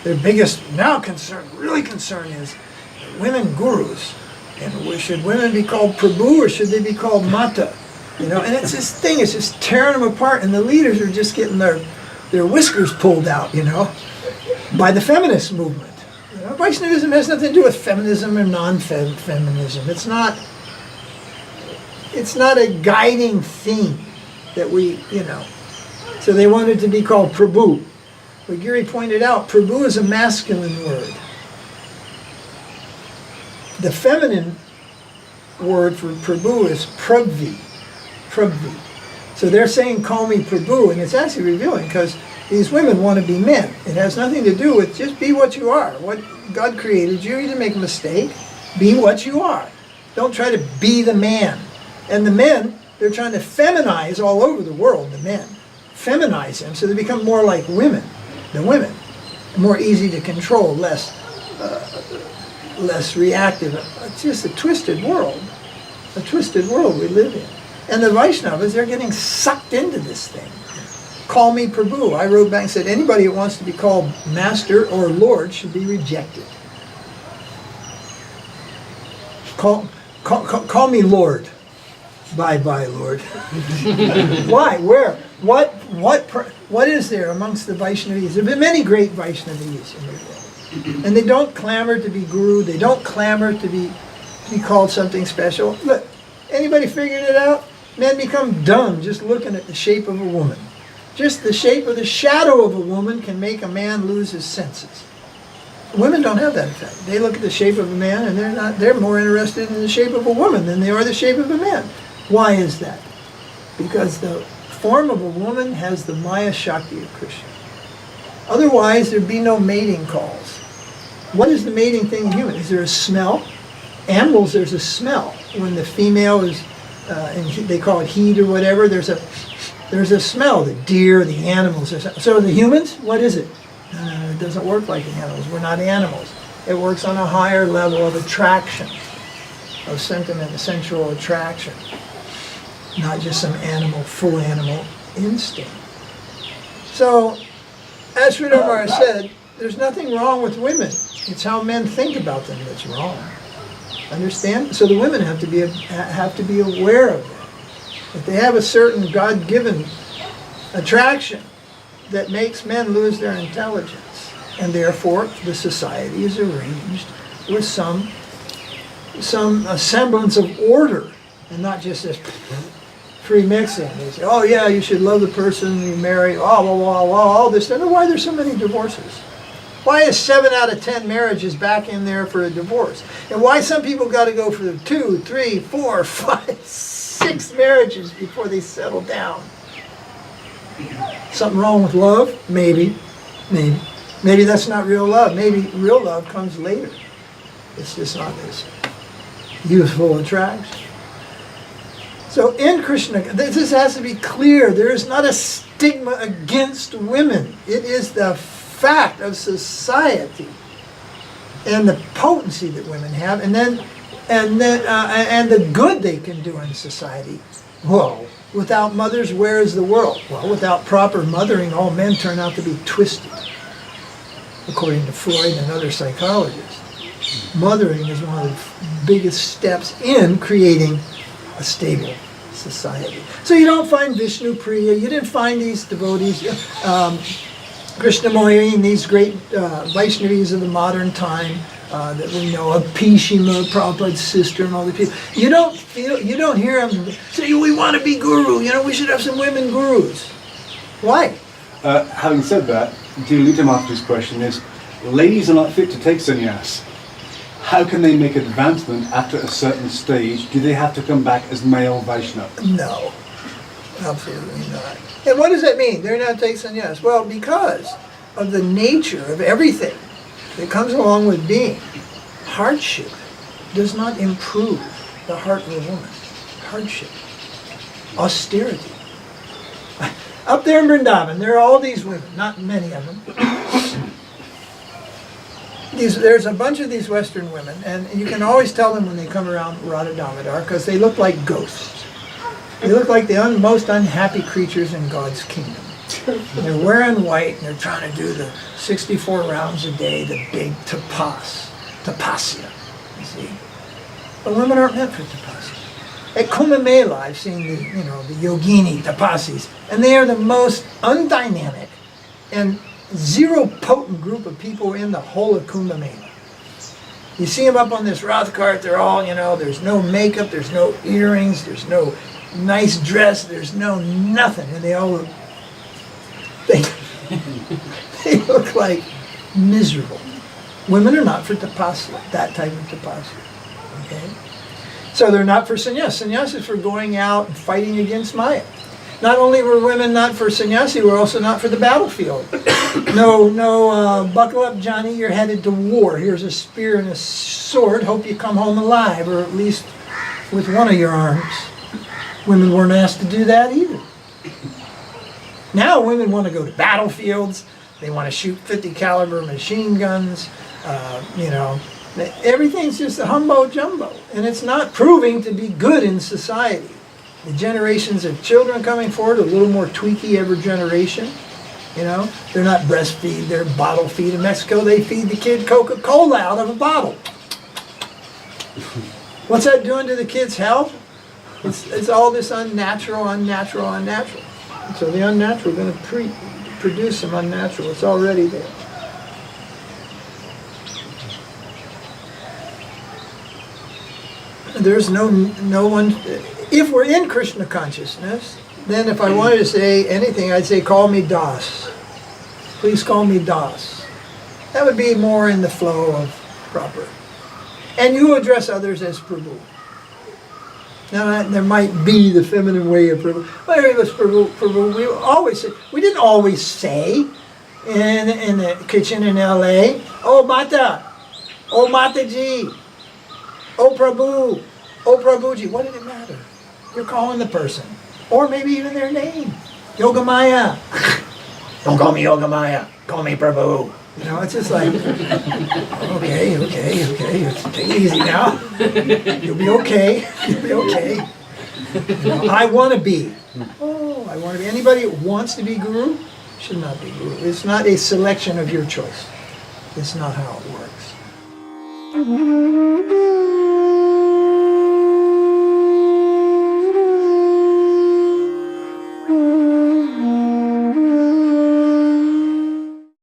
Their biggest now really concern is women gurus. And should women be called Prabhu or should they be called Mata? You know, and it's this thing, it's just tearing them apart, and the leaders are just getting their whiskers pulled out, you know, by the feminist movement. You know, Vaishnavism has nothing to do with feminism or non-feminism. It's not a guiding theme that we, you know. So they wanted to be called Prabhu. But Giri pointed out, Prabhu is a masculine word. The feminine word for Prabhu is Prabhi. Prabhi. So they're saying, call me Prabhu, and it's actually revealing because these women want to be men. It has nothing to do with just be what you are. What God created you, you didn't make a mistake. Be what you are. Don't try to be the man. And the men, they're trying to feminize all over the world, the men. Feminize them so they become more like women than women. More easy to control, less reactive. It's just a twisted world. A twisted world we live in. And the Vaishnavas, they're getting sucked into this thing. Call me Prabhu. I wrote back and said, anybody who wants to be called Master or Lord should be rejected. Call me Lord. Bye-bye, Lord. Why? Where? What is there amongst the Vaishnavis? There have been many great Vaishnavis in the world. And they don't clamor to be guru. They don't clamor to be called something special. Look, anybody figured it out? Men become dumb just looking at the shape of a woman. Just the shape or the shadow of a woman can make a man lose his senses. Women don't have that effect. They look at the shape of a man and they're more interested in the shape of a woman than they are the shape of a man. Why is that? Because the form of a woman has the Maya Shakti of Krishna. Otherwise, there'd be no mating calls. What is the mating thing in human? Is there a smell? Animals, there's a smell. When the female is, and they call it heat or whatever, there's a smell. The deer, the animals. So the humans, what is it? It doesn't work like the animals. We're not animals. It works on a higher level of attraction, of sentiment, sensual attraction. Not just some full animal instinct. So, as Sridhara said, there's nothing wrong with women. It's how men think about them that's wrong. Understand? So the women have to be aware of that. If they have a certain God-given attraction that makes men lose their intelligence, and therefore the society is arranged with some semblance of order, and not just this free mixing. They say, oh yeah, you should love the person you marry, all this. I don't know why there's so many divorces. Why is 7 out of 10 marriages back in there for a divorce? And why some people got to go for 2, 3, 4, 5, 6 marriages before they settle down? Something wrong with love? Maybe. Maybe that's not real love. Maybe real love comes later. It's just not this youthful attraction. So in Krishna, this has to be clear. There is not a stigma against women. It is the fact of society and the potency that women have, and the good they can do in society. Whoa! Without mothers, where is the world? Well, without proper mothering, all men turn out to be twisted, according to Freud and other psychologists. Mothering is one of the biggest steps in creating a stable society. So you don't find Vishnu Priya, you didn't find these devotees, Krishnamurti, these great Vaishnavis of the modern time that we know of, Pishima, Prabhupada's sister, and all the people. You don't hear them say, we want to be guru, we should have some women gurus. Why? Having said that, Dilita Maharaj's question is, ladies are not fit to take sannyas. How can they make advancement after a certain stage? Do they have to come back as male Vaishnava? No, absolutely not. And what does that mean? They're not taking sannyas. Well, because of the nature of everything that comes along with being. Hardship does not improve the heart of a woman. Hardship. Austerity. Up there in Vrindavan, there are all these women, not many of them. There's a bunch of these Western women, and you can always tell them when they come around Radha Damodar because they look like ghosts. They look like the most unhappy creatures in God's kingdom. They're wearing white and they're trying to do the 64 rounds a day, the big tapasya, you see. But women aren't meant for tapasya. At Kumbh Mela, I've seen the yogini tapasis, and they are the most undynamic and zero potent group of people in the whole of Kumbh Mela. You see them up on this Rath cart, they're all, there's no makeup, there's no earrings, there's no nice dress, there's no nothing, and they all look, they look like miserable. Women are not for tapasya, that type of tapasya, okay? So they're not for sannyas. Sannyas is for going out and fighting against Maya. Not only were women not for sannyasi, we're also not for the battlefield. No, buckle up, Johnny, you're headed to war. Here's a spear and a sword. Hope you come home alive, or at least with one of your arms. Women weren't asked to do that either. Now women want to go to battlefields. They want to shoot 50 caliber machine guns. Everything's just a humbo jumbo. And it's not proving to be good in society. The generations of children coming forward, a little more tweaky every generation. They're not breastfeed, they're bottle feed. In Mexico, they feed the kid Coca-Cola out of a bottle. What's that doing to the kid's health? It's all this unnatural. So the unnatural is going to produce some unnatural. It's already there. There's no one. If we're in Krishna consciousness, then if I wanted to say anything, I'd say, call me Das. Please call me Das. That would be more in the flow of proper. And you address others as Prabhu. Now, there might be the feminine way of Prabhu. But it was Prabhu. We didn't always say in the kitchen in L.A., oh Mata, oh Mataji, oh Prabhu, oh Prabhuji. What did it matter? You're calling the person. Or maybe even their name. Yogamaya. Don't call me Yogamaya. Call me Prabhu. It's just like, okay. Take it easy now. You'll be okay. I want to be. I want to be. Anybody who wants to be guru should not be guru. It's not a selection of your choice. It's not how it works.